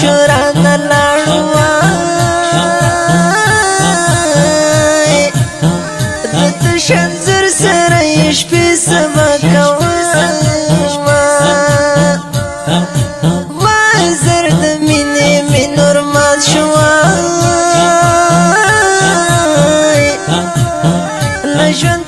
شوران لاړوای د شنځر سره شپې سبا کوما ما زر د مینې مې نور مات شوای له ژوند